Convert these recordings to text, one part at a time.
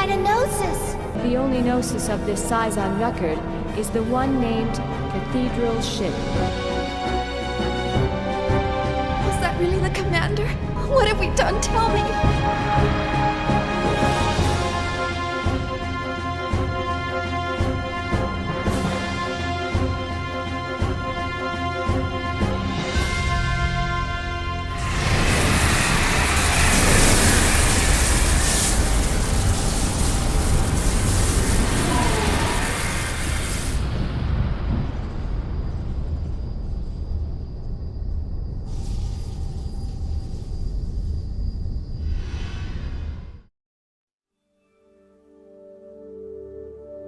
find a Gnosis. The only Gnosis of this size on record is the one named Cathedral Ship. Was that really the commander? What have we done? Tell me.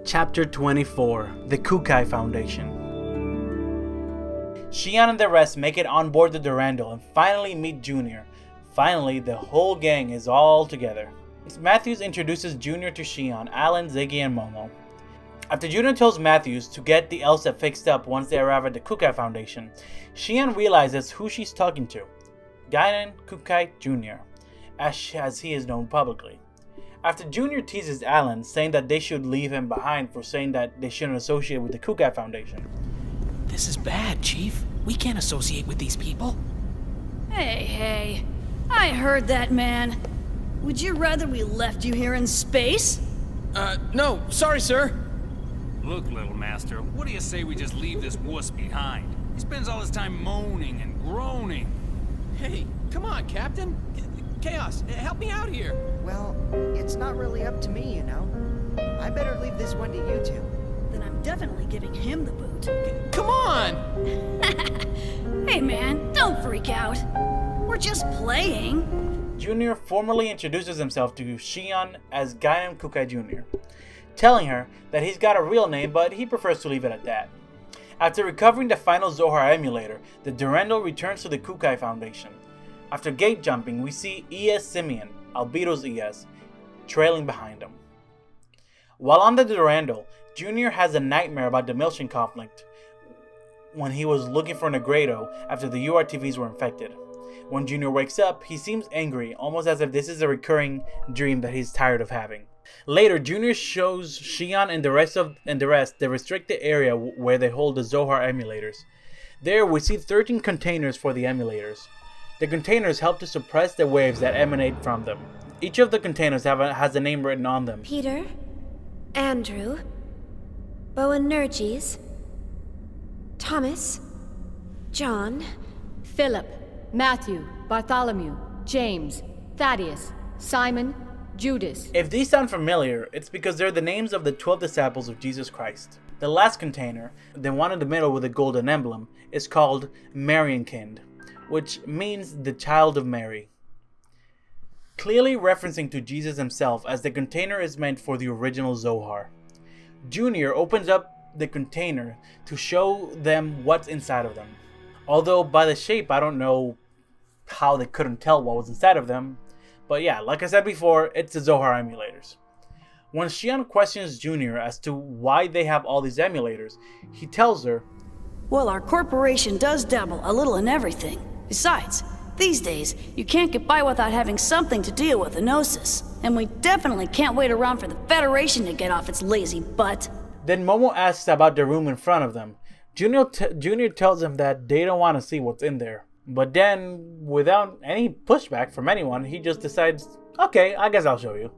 Chapter 24, The Kukai Foundation. Xian and the rest make it on board the Durandal and finally meet Junior. Finally, the whole gang is all together. Matthews introduces Junior to Xian, Alan, Ziggy, and Momo. After Junior tells Matthews to get the LSAT fixed up once they arrive at the Kukai Foundation, Xian realizes who she's talking to. Guinan Kukai Jr., as he is known publicly. After Junior teases Alan, saying that they should leave him behind for saying that they shouldn't associate with the Kukai Foundation. This is bad, Chief. We can't associate with these people. Hey, I heard that, man. Would you rather we left you here in space? No, sorry, sir. Look, little master, what do you say we just leave this wuss behind? He spends all his time moaning and groaning. Hey, come on, Captain. Chaos, help me out here. Well, it's not really up to me, you know. I better leave this one to you two. Then I'm definitely giving him the boot. Come on! Hey, man, don't freak out. We're just playing. Junior formally introduces himself to Xian as Guinan Kukai Jr., telling her that he's got a real name, but he prefers to leave it at that. After recovering the final Zohar emulator, the Durandal returns to the Kukai Foundation. After gate jumping, we see E.S. Simeon, Albedo's E.S., trailing behind him. While on the Durandal, Junior has a nightmare about the Milton conflict when he was looking for Negredo after the URTVs were infected. When Junior wakes up, he seems angry, almost as if this is a recurring dream that he's tired of having. Later, Junior shows Xian and the rest the restricted area where they hold the Zohar emulators. There, we see 13 containers for the emulators. The containers help to suppress the waves that emanate from them. Each of the containers has a name written on them. Peter, Andrew, Boanerges, Thomas, John, Philip, Matthew, Bartholomew, James, Thaddeus, Simon, Judas. If these sound familiar, it's because they're the names of the 12 disciples of Jesus Christ. The last container, the one in the middle with the golden emblem, is called Marienkind, which means the child of Mary, clearly referencing to Jesus himself, as the container is meant for the original Zohar. Junior opens up the container to show them what's inside of them. Although by the shape, I don't know how they couldn't tell what was inside of them. But yeah, like I said before, it's the Zohar emulators. When Xian questions Junior as to why they have all these emulators, he tells her, Well, our corporation does dabble a little in everything. Besides, these days, you can't get by without having something to deal with a Gnosis. And we definitely can't wait around for the Federation to get off its lazy butt. Then Momo asks about the room in front of them. Junior tells him that they don't want to see what's in there. But then, without any pushback from anyone, he just decides, okay, I guess I'll show you.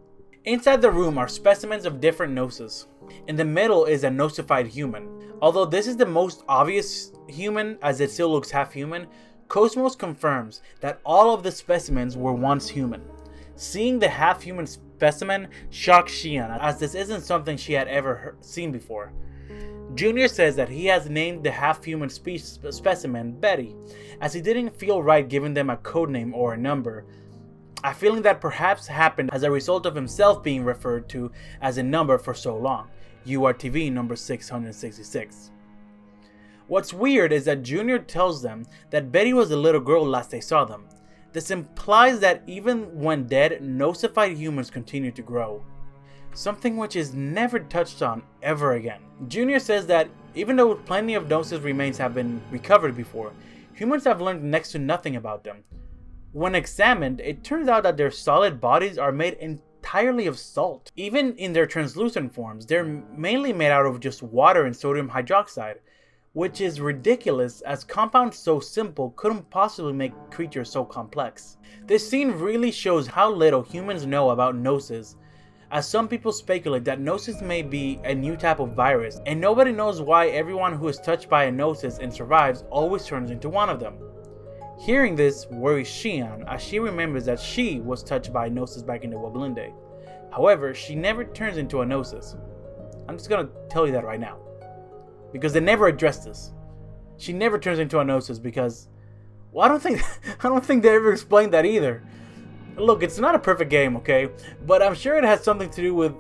Inside the room are specimens of different Gnosis. In the middle is a Gnosified human. Although this is the most obvious human, as it still looks half human, Cosmos confirms that all of the specimens were once human. Seeing the half-human specimen shocks Xian, as this isn't something she had ever seen before. Junior says that he has named the half-human specimen Betty, as he didn't feel right giving them a codename or a number, a feeling that perhaps happened as a result of himself being referred to as a number for so long, URTV number 666. What's weird is that Junior tells them that Betty was a little girl last they saw them. This implies that even when dead, Gnosified humans continue to grow. Something which is never touched on ever again. Junior says that even though plenty of Gnosis remains have been recovered before, humans have learned next to nothing about them. When examined, it turns out that their solid bodies are made entirely of salt. Even in their translucent forms, they're mainly made out of just water and sodium hydroxide, which is ridiculous as compounds so simple couldn't possibly make creatures so complex. This scene really shows how little humans know about Gnosis, as some people speculate that Gnosis may be a new type of virus, and nobody knows why everyone who is touched by a Gnosis and survives always turns into one of them. Hearing this worries Xian, as she remembers that she was touched by a Gnosis back in the Woglinde. However, she never turns into a Gnosis. I'm just gonna tell you that right now, because they never address this. She never turns into a Gnosis because, well, I don't think they ever explained that either. Look, it's not a perfect game, okay? But I'm sure it has something to do with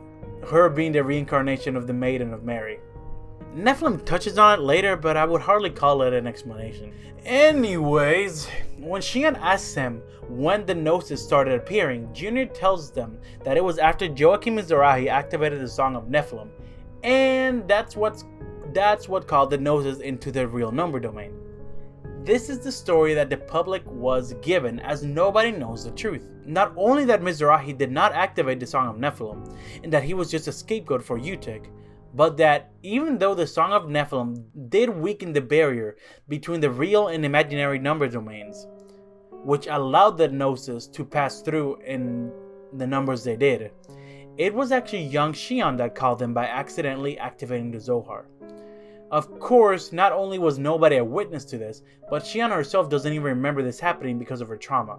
her being the reincarnation of the Maiden of Mary. Nephilim touches on it later, but I would hardly call it an explanation. Anyways, when Xian asks him when the Gnosis started appearing, Junior tells them that it was after Joachim Mizrahi activated the Song of Nephilim, and that's what called the Gnosis into the real number domain. This is the story that the public was given, as nobody knows the truth. Not only that Mizrahi did not activate the Song of Nephilim, and that he was just a scapegoat for Utek, but that even though the Song of Nephilim did weaken the barrier between the real and imaginary number domains, which allowed the Gnosis to pass through in the numbers they did, it was actually young Xian that called them by accidentally activating the Zohar. Of course, not only was nobody a witness to this, but Xian herself doesn't even remember this happening because of her trauma.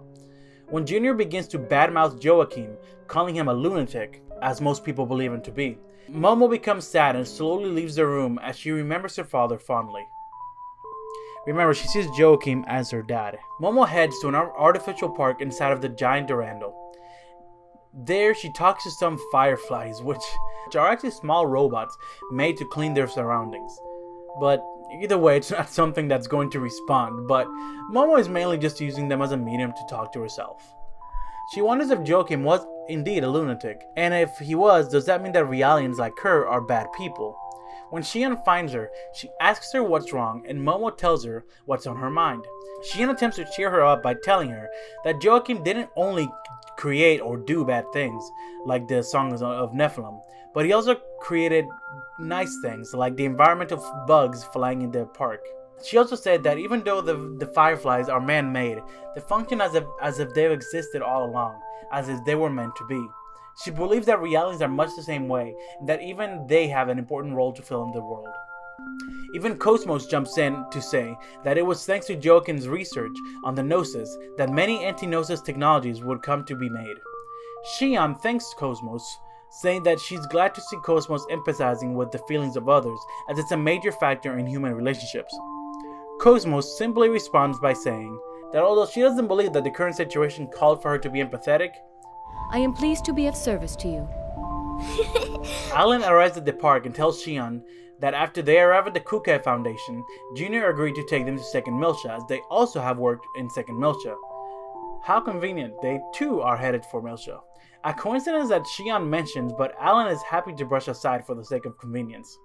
When Junior begins to badmouth Joachim, calling him a lunatic, as most people believe him to be, Momo becomes sad and slowly leaves the room as she remembers her father fondly. Remember, she sees Joachim as her dad. Momo heads to an artificial park inside of the giant Durandal. There, she talks to some fireflies, which are actually small robots made to clean their surroundings. But either way, it's not something that's going to respond, but Momo is mainly just using them as a medium to talk to herself. She wonders if Joachim was indeed a lunatic, and if he was, does that mean that Realians like her are bad people? When Xian finds her, she asks her what's wrong, and Momo tells her what's on her mind. Xian attempts to cheer her up by telling her that Joachim didn't only create or do bad things, like the Songs of Nephilim, but he also created nice things, like the environment of bugs flying in the park. She also said that even though the fireflies are man-made, they function as if they've existed all along, as if they were meant to be. She believes that Realians are much the same way, and that even they have an important role to fill in the world. Even Cosmos jumps in to say that it was thanks to Joachim's research on the Gnosis that many anti-Gnosis technologies would come to be made. Xian thanks Cosmos, saying that she's glad to see Cosmos empathizing with the feelings of others, as it's a major factor in human relationships. Cosmos simply responds by saying that although she doesn't believe that the current situation called for her to be empathetic, I am pleased to be of service to you. Alan arrives at the park and tells Xian that after they arrive at the Kukai Foundation, Junior agreed to take them to Second Miltia, as they also have worked in Second Miltia. How convenient, they too are headed for Miltia. A coincidence that Xian mentions, but Alan is happy to brush aside for the sake of convenience.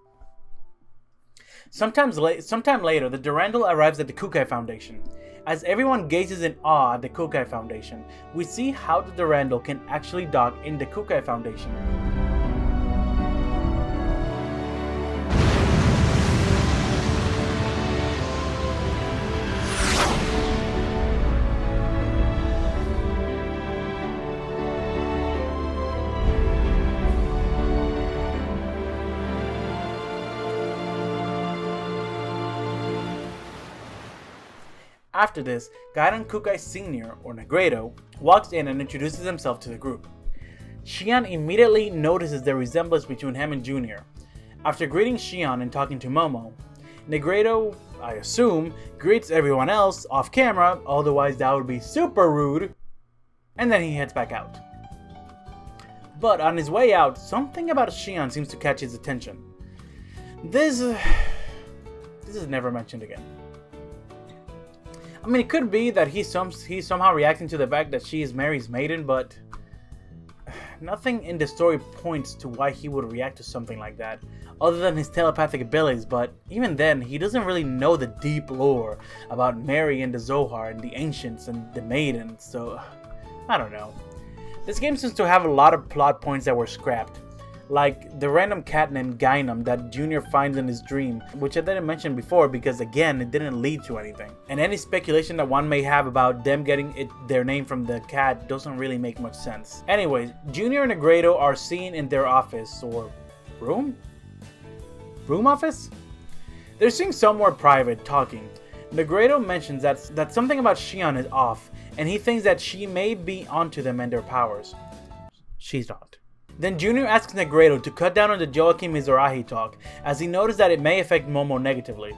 Sometime later, the Durandal arrives at the Kukai Foundation. As everyone gazes in awe at the Kukai Foundation, we see how the Durandal can actually dock in the Kukai Foundation. After this, Gaiden Kukai Sr., or Negredo, walks in and introduces himself to the group. Xian immediately notices the resemblance between him and Junior. After greeting Xian and talking to Momo, Negredo, I assume, greets everyone else off camera, otherwise that would be super rude, and then he heads back out. But on his way out, something about Xian seems to catch his attention. This is never mentioned again. I mean, it could be that he's somehow reacting to the fact that she is Mary's maiden, but nothing in the story points to why he would react to something like that, other than his telepathic abilities. But even then, he doesn't really know the deep lore about Mary and the Zohar and the Ancients and the Maidens, so I don't know. This game seems to have a lot of plot points that were scrapped, like the random cat named Gainam that Junior finds in his dream, which I didn't mention before because again it didn't lead to anything. And any speculation that one may have about them getting their name from the cat doesn't really make much sense. Anyways, Junior and Negredo are seen in their office, or room office? They're seen somewhere private talking. Negredo mentions that something about Shion is off, and he thinks that she may be onto them and their powers. She's not. Then Junior asks Negredo to cut down on the Joachim Mizrahi talk, as he noticed that it may affect Momo negatively.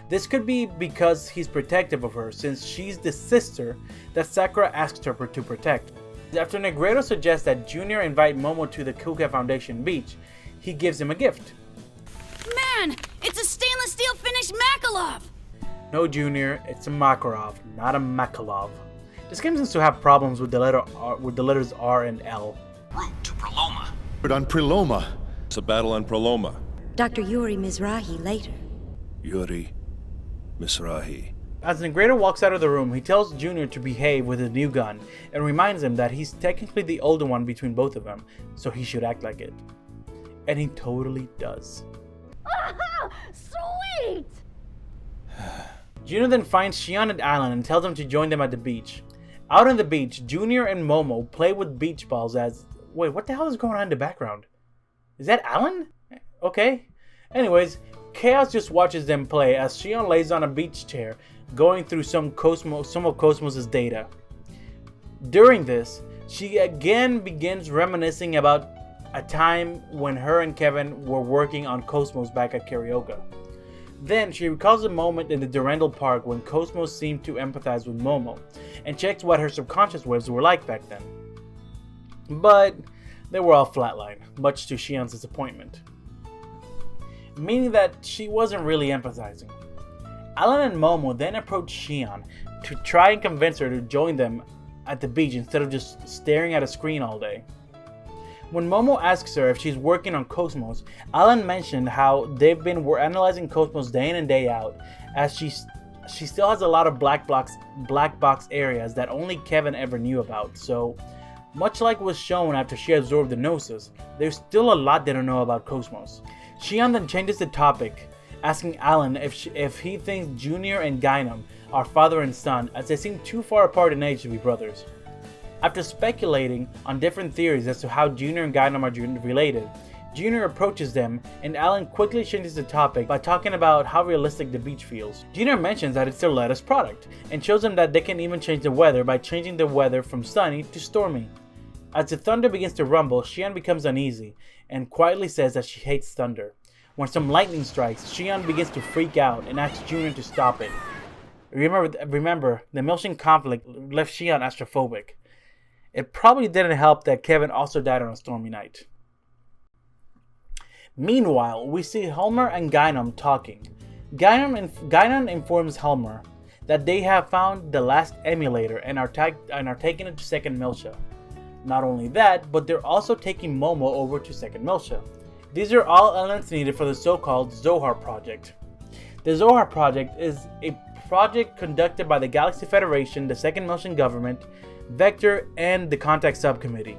This could be because he's protective of her, since she's the sister that Sakura asked her to protect. After Negredo suggests that Junior invite Momo to the Kukai Foundation beach, he gives him a gift. Man, it's a stainless steel finished Makalov! No, Junior, it's a Makarov, not a Makalov. This game seems to have problems with the letters R and L. Route to Preloma. On Preloma. It's a battle on Preloma. Dr. Yuri Mizrahi later. Yuri Mizrahi. As Negredo walks out of the room, he tells Junior to behave with his new gun and reminds him that he's technically the older one between both of them, so he should act like it. And he totally does. Sweet! Junior then finds Shion and Alan and tells them to join them at the beach. Out on the beach, Junior and Momo play with beach balls as... Wait, what the hell is going on in the background? Is that Alan? Okay. Anyways, Chaos just watches them play as Shion lays on a beach chair, going through some of Cosmos' data. During this, she again begins reminiscing about a time when her and Kevin were working on Cosmos back at Carioca. Then she recalls a moment in the Durandal Park when Cosmos seemed to empathize with Momo, and checks what her subconscious waves were like back then. But they were all flatline, much to Shion's disappointment, meaning that she wasn't really empathizing. Alan and Momo then approach Shion to try and convince her to join them at the beach instead of just staring at a screen all day. When Momo asks her if she's working on Cosmos, Alan mentioned how they've been analyzing Cosmos day in and day out, as she still has a lot of black box areas that only Kevin ever knew about. So, much like was shown after she absorbed the Gnosis, there's still a lot they don't know about Cosmos. Shion then changes the topic, asking Alan if he thinks Junior and Gainam are father and son, as they seem too far apart in age to be brothers. After speculating on different theories as to how Junior and Gainam are related, Junior approaches them, and Alan quickly changes the topic by talking about how realistic the beach feels. Junior mentions that it's their latest product, and shows them that they can even change the weather by changing the weather from sunny to stormy. As the thunder begins to rumble, Shion becomes uneasy, and quietly says that she hates thunder. When some lightning strikes, Shion begins to freak out and asks Junior to stop it. Remember, the Milshin conflict left Shion astrophobic. It probably didn't help that Kevin also died on a stormy night. Meanwhile, we see Helmer and Gainam talking. Gainam informs Helmer that they have found the last emulator and are taking it to Second Miltia. Not only that, but they're also taking Momo over to Second Miltia. These are all elements needed for the so-called Zohar Project. The Zohar Project is a project conducted by the Galaxy Federation, the Second Miltian government, Vector, and the Contact Subcommittee.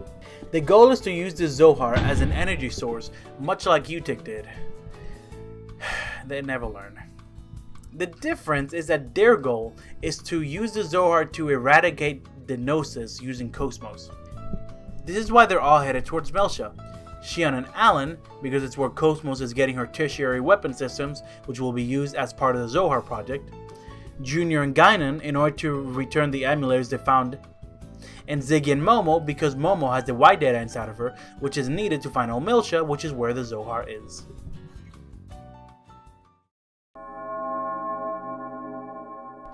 The goal is to use the Zohar as an energy source, much like UTIC did. They never learn. The difference is that their goal is to use the Zohar to eradicate the Gnosis using Cosmos. This is why they're all headed towards Melcha. Shion and Alan, because it's where Cosmos is getting her tertiary weapon systems, which will be used as part of the Zohar project. Junior and Gainam, in order to return the emulators they found. And Ziggy and Momo, because Momo has the white data inside of her, which is needed to find Miltia, which is where the Zohar is.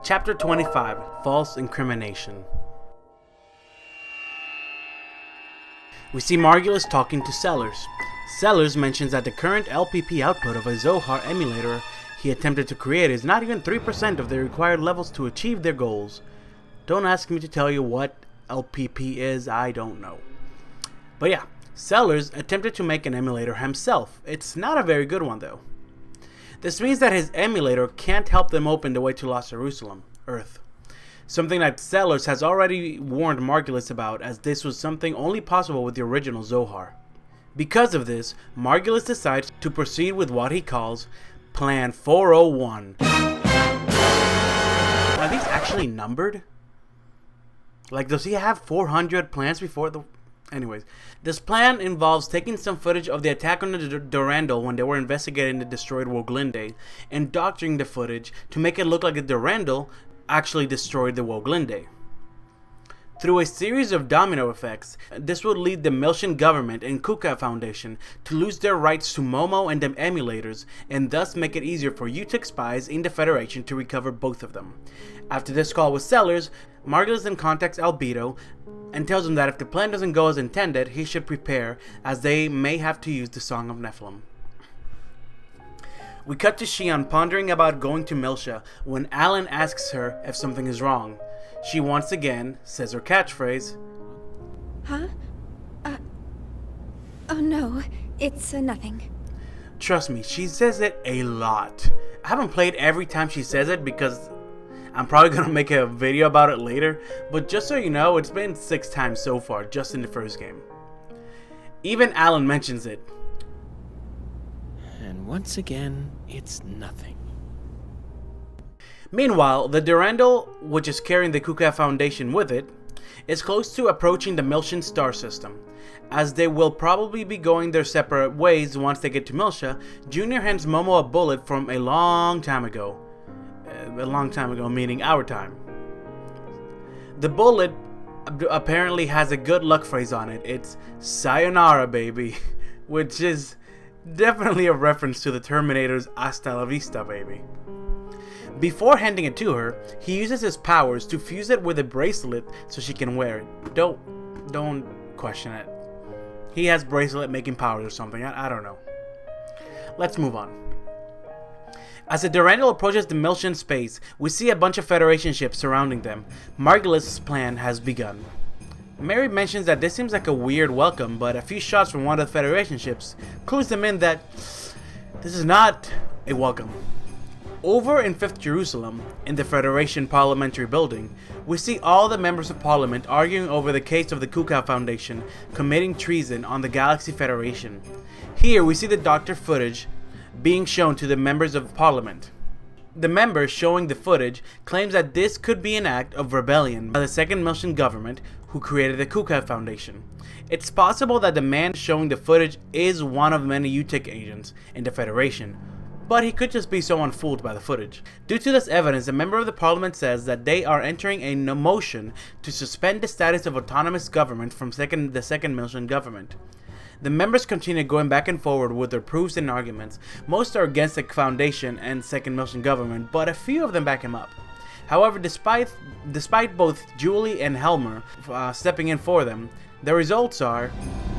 Chapter 25, False Incrimination. We see Margulis talking to Sellers. Sellers mentions that the current LPP output of a Zohar emulator he attempted to create is not even 3% of the required levels to achieve their goals. Don't ask me to tell you what LPP is, I don't know. But yeah, Sellers attempted to make an emulator himself. It's not a very good one though. This means that his emulator can't help them open the way to Lost Jerusalem, Earth. something that Sellers has already warned Margulis about, as this was something only possible with the original Zohar. Because of this, Margulis decides to proceed with what he calls Plan 401. Are these actually numbered? Like, does he have 400 plans before the... Anyways, this plan involves taking some footage of the attack on the Durandal when they were investigating the destroyed Woglinde, and doctoring the footage to make it look like the Durandal actually destroyed the Woglinde. Through a series of domino effects, this would lead the Miltian government and Kukai Foundation to lose their rights to Momo and the emulators, and thus make it easier for UTIC spies in the Federation to recover both of them. After this call with Sellers, Margulis then contacts Albedo and tells him that if the plan doesn't go as intended, he should prepare, as they may have to use the Song of Nephilim. We cut to Shion pondering about going to Miltia when Alan asks her if something is wrong. She once again says her catchphrase, Huh? Oh no, it's nothing. Trust me, she says it a lot. I haven't played every time she says it because I'm probably going to make a video about it later, but just so you know, it's been 6 times so far, just in the first game. Even Alan mentions it. And once again, it's nothing. Meanwhile, the Durandal, which is carrying the Kukai Foundation with it, is close to approaching the Miltian star system. As they will probably be going their separate ways once they get to Miltia, Junior hands Momo a bullet from a long time ago. Meaning our time. The bullet apparently has a good luck phrase on it. It's "Sayonara, baby," which is definitely a reference to the Terminator's "Hasta la vista, baby." Before handing it to her, he uses his powers to fuse it with a bracelet so she can wear it. Don't question it. He has bracelet making powers or something. I don't know. Let's move on. As the Durandal approaches the Miltian space, we see a bunch of Federation ships surrounding them. Margulis' plan has begun. Mary mentions that this seems like a weird welcome, but a few shots from one of the Federation ships clues them in that this is not a welcome. Over in 5th Jerusalem, in the Federation Parliamentary Building, we see all the members of Parliament arguing over the case of the Kukai Foundation committing treason on the Galaxy Federation. Here we see the doctor footage being shown to the members of Parliament. The member showing the footage claims that this could be an act of rebellion by the second Miltian government who created the Kukai Foundation. It's possible that the man showing the footage is one of many UTIC agents in the Federation, but he could just be someone fooled by the footage. Due to this evidence, a member of the Parliament says that they are entering a motion to suspend the status of autonomous government from the second Miltian government. The members continue going back and forward with their proofs and arguments. Most are against the Foundation and second Miltian government, but a few of them back him up. However, despite both Julie and Helmer stepping in for them, the results are: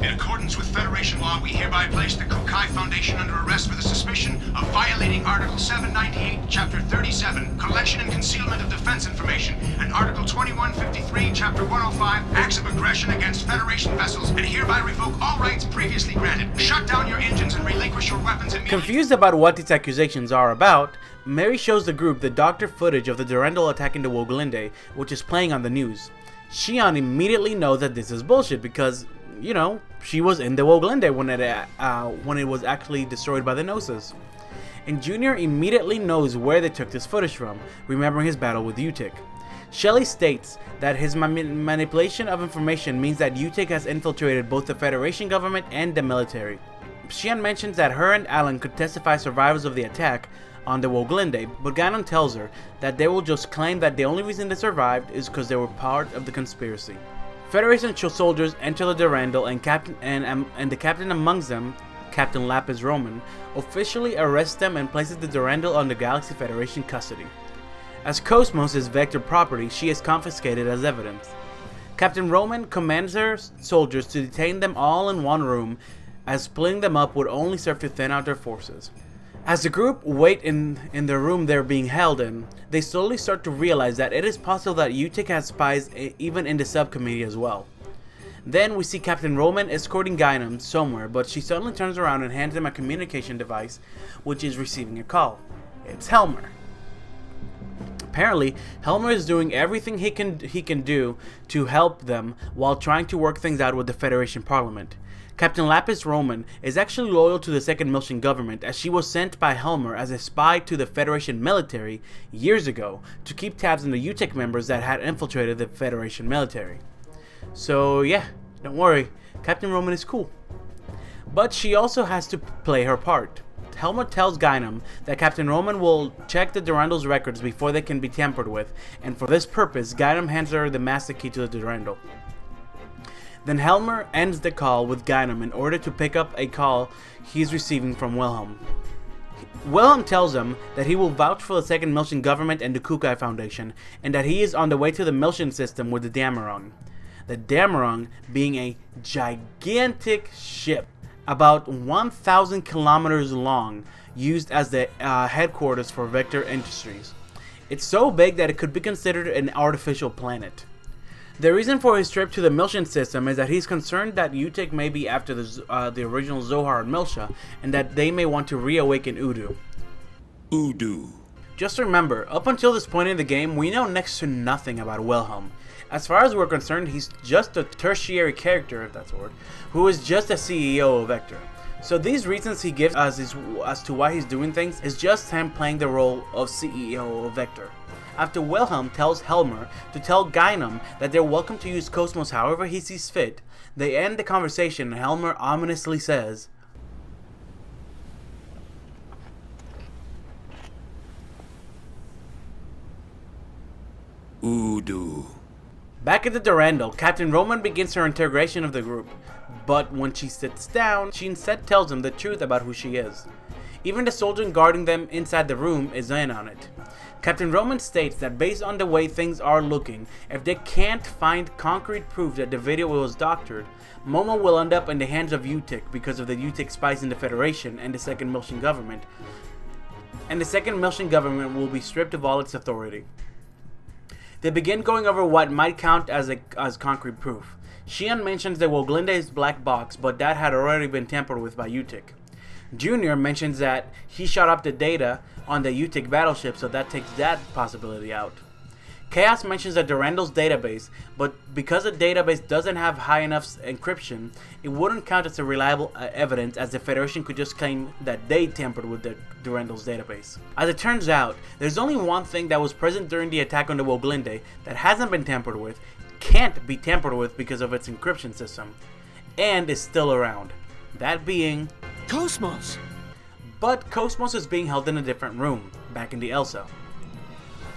in accordance with Federation law, we hereby place the Kukai Foundation under arrest for the suspicion of violating Article 798, Chapter 37, Collection and Concealment of Defense Information, and Article 2153, Chapter 105, Acts of Aggression against Federation vessels, and hereby revoke all rights previously granted. Shut down your engines and relinquish your weapons immediately. Confused about what these accusations are about, Mary shows the group the doctor footage of the Durandal attacking the Woglinde, which is playing on the news. Shion immediately knows that this is bullshit because, you know, she was in the Woglinde when it was actually destroyed by the Gnosis. And Junior immediately knows where they took this footage from, remembering his battle with UTIC. Shelley states that his manipulation of information means that UTIC has infiltrated both the Federation government and the military. Shion mentions that her and Alan could testify survivors of the attack on the Woglinde, but Ganon tells her that they will just claim that the only reason they survived is because they were part of the conspiracy. Federation soldiers enter the Durandal and the captain amongst them, Captain Lapis Roman, officially arrests them and places the Durandal under Galaxy Federation custody. As Cosmos is Vector property, she is confiscated as evidence. Captain Roman commands her soldiers to detain them all in one room, as splitting them up would only serve to thin out their forces. As the group wait in the room they're being held in, they slowly start to realize that it is possible that UTIC has spies even in the subcommittee as well. Then we see Captain Roman escorting Ganon somewhere, but she suddenly turns around and hands him a communication device, which is receiving a call. It's Helmer. Apparently, Helmer is doing everything he can do to help them while trying to work things out with the Federation Parliament. Captain Lapis Roman is actually loyal to the Second Miltian government, as she was sent by Helmer as a spy to the Federation military years ago to keep tabs on the UTEC members that had infiltrated the Federation military. So yeah, don't worry, Captain Roman is cool. But she also has to play her part. Helmer tells Guinan that Captain Roman will check the Durandal's records before they can be tampered with, and for this purpose, Guinan hands her the master key to the Durandal. Then Helmer ends the call with Guinan in order to pick up a call he's receiving from Wilhelm. Wilhelm tells him that he will vouch for the Second Miltian government and the Kukai Foundation, and that he is on the way to the Miltian system with the Damarong. The Damarong being a gigantic ship, about 1,000 kilometers long, used as the headquarters for Vector Industries. It's so big that it could be considered an artificial planet. The reason for his trip to the Miltian system is that he's concerned that UTEC may be after the original Zohar and Miltia, and that they may want to reawaken Udu. Udu. Just remember, up until this point in the game, we know next to nothing about Wilhelm. As far as we're concerned, he's just a tertiary character, if that's a word, who is just a CEO of Vector. So these reasons he gives us as to why he's doing things is just him playing the role of CEO of Vector. After Wilhelm tells Helmer to tell Guinan that they're welcome to use Cosmos however he sees fit, they end the conversation and Helmer ominously says, Udu. Back at the Durandal, Captain Roman begins her interrogation of the group, but when she sits down, she instead tells him the truth about who she is. Even the soldier guarding them inside the room is in on it. Captain Roman states that based on the way things are looking, if they can't find concrete proof that the video was doctored, Momo will end up in the hands of UTEC because of the UTEC spies in the Federation and the Second Miltian government. And the Second Miltian government will be stripped of all its authority. They begin going over what might count as concrete proof. Xian mentions the Woglinde's black box, but that had already been tampered with by UTEC. Junior mentions that he shot up the data on the UTEC battleship, so that takes that possibility out. Chaos mentions the Durandal's database, but because the database doesn't have high enough encryption, it wouldn't count as a reliable evidence, as the Federation could just claim that they tampered with the Durandal's database. As it turns out, there's only one thing that was present during the attack on the Woglinde that hasn't been tampered with, can't be tampered with because of its encryption system, and is still around. That being Cosmos! But Cosmos is being held in a different room, back in the Elsa.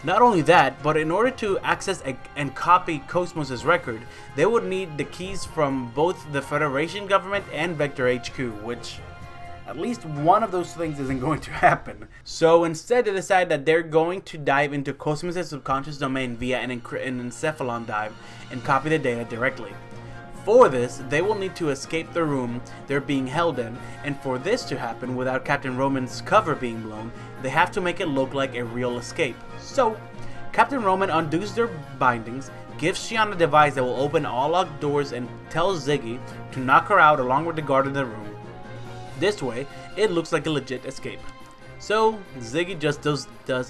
Not only that, but in order to access and copy Cosmos' record, they would need the keys from both the Federation government and Vector HQ, which at least one of those things isn't going to happen. So instead they decide that they're going to dive into Cosmos' subconscious domain via an encephalon dive and copy the data directly. For this, they will need to escape the room they're being held in, and for this to happen without Captain Roman's cover being blown, they have to make it look like a real escape. So, Captain Roman undoes their bindings, gives Xian a device that will open all locked doors, and tells Ziggy to knock her out along with the guard in the room. This way, it looks like a legit escape. So, Ziggy just does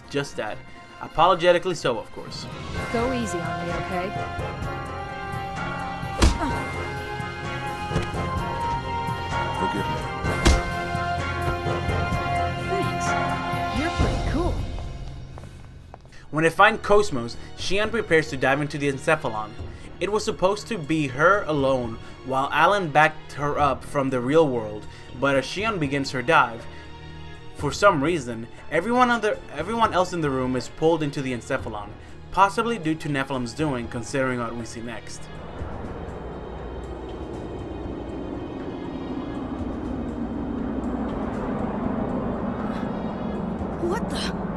just that. Apologetically so, of course. Go easy on me, okay? Forgive me. Thanks. You're pretty cool. When they find Cosmos, Xian prepares to dive into the encephalon. It was supposed to be her alone while Alan backed her up from the real world, but as Xian begins her dive, for some reason, everyone else in the room is pulled into the encephalon, possibly due to Nephilim's doing, considering what we see next. What the?